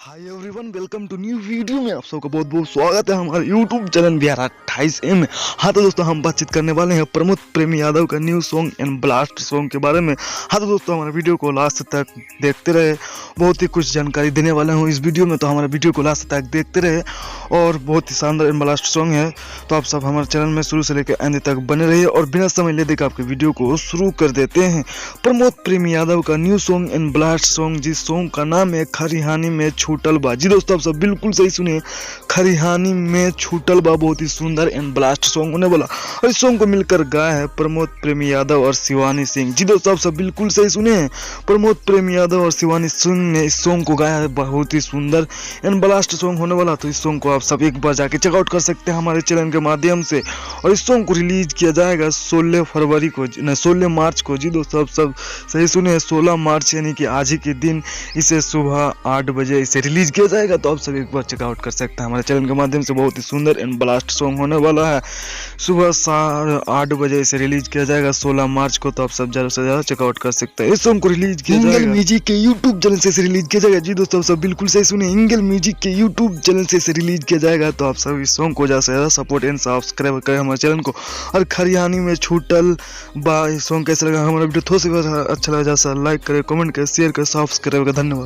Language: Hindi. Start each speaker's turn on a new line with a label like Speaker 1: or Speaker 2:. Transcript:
Speaker 1: Hi everyone, welcome to new video में आप सबका बहुत बहुत स्वागत है हमारे यूट्यूब चैनल बिहार 28 में। हाँ तो दोस्तों, हम बातचीत करने वाले हैं प्रमोद प्रेमी यादव का new song and blast song के बारे में। हाँ तो दोस्तों, हमारे वीडियो को लास्ट तक देखते रहे, बहुत ही कुछ जानकारी देने वाले हूँ इस वीडियो में, तो हमारे वीडियो को लास्ट तक देखते रहे। और बहुत ही शानदार एंड ब्लास्ट सॉन्ग है, तो आप सब हमारे चैनल में शुरू से लेकर एंड तक बने रहिए। और बिना समय ले देकर आपके वीडियो को शुरू कर देते हैं। प्रमोद प्रेमी यादव का new song and blast song, जिस सॉन्ग का नाम है खरिहानी में छूटल बा। जी दोस्तों, आप सब बिल्कुल सही सुनिए, खरिहानी में छूटल बा। बहुत ही सुंदर एंड ब्लास्ट सॉन्ग होने वाला, और इस सॉन्ग को मिलकर गाया है प्रमोद प्रेमी यादव और शिवानी सिंह। जी दोस्तों, आप सब बिल्कुल सही सुने, प्रमोद प्रेमी यादव और शिवानी सिंह ने इस सॉन्ग को गाया है। बहुत ही सुंदर एंड ब्लास्ट सॉन्ग होने वाला, तो इस सॉन्ग को आप सब एक बार जाके चेकआउट कर सकते हैं हमारे चैनल के माध्यम से। और इस सॉन्ग को रिलीज किया जाएगा 16 फरवरी को, 16 मार्च को। जी दोस्तों, आप सब सही सुने, 16 मार्च यानी कि आज ही के दिन इसे सुबह 8 बजे इसे रिलीज किया जाएगा। तो आप सब एक बार चेकआउट कर सकते हैं हमारे चैनल के माध्यम से। बहुत ही सुंदर एंड ब्लास्ट सॉन्ग होने वाला है, सुबह 8 बजे इसे रिलीज किया जाएगा 16 मार्च को। तो आप सब ज़्यादा से ज़्यादा चेकआउट कर सकते हैं। इस सॉन्ग को रिलीज किया जाएगा इंगल म्यूजिक के यूट्यूब चैनल से रिलीज किया जाएगा। जी दोस्तों, आप सब बिल्कुल सही सुने, इंगल म्यूजिक के यूट्यूब चैनल से रिलीज किया जाएगा। तो आप सब इस सॉन्ग को ज़्यादा से ज़्यादा सपोर्ट एंड सब्सक्राइब करें हमारे चैनल को। और खरिहानी में छूटल बा सॉन्ग कैसा लगा हमारा वीडियो, थोड़ा सा अच्छा लगा, जैसा लाइक करें, कमेंट करें, शेयर करें, सब्सक्राइब करें। धन्यवाद।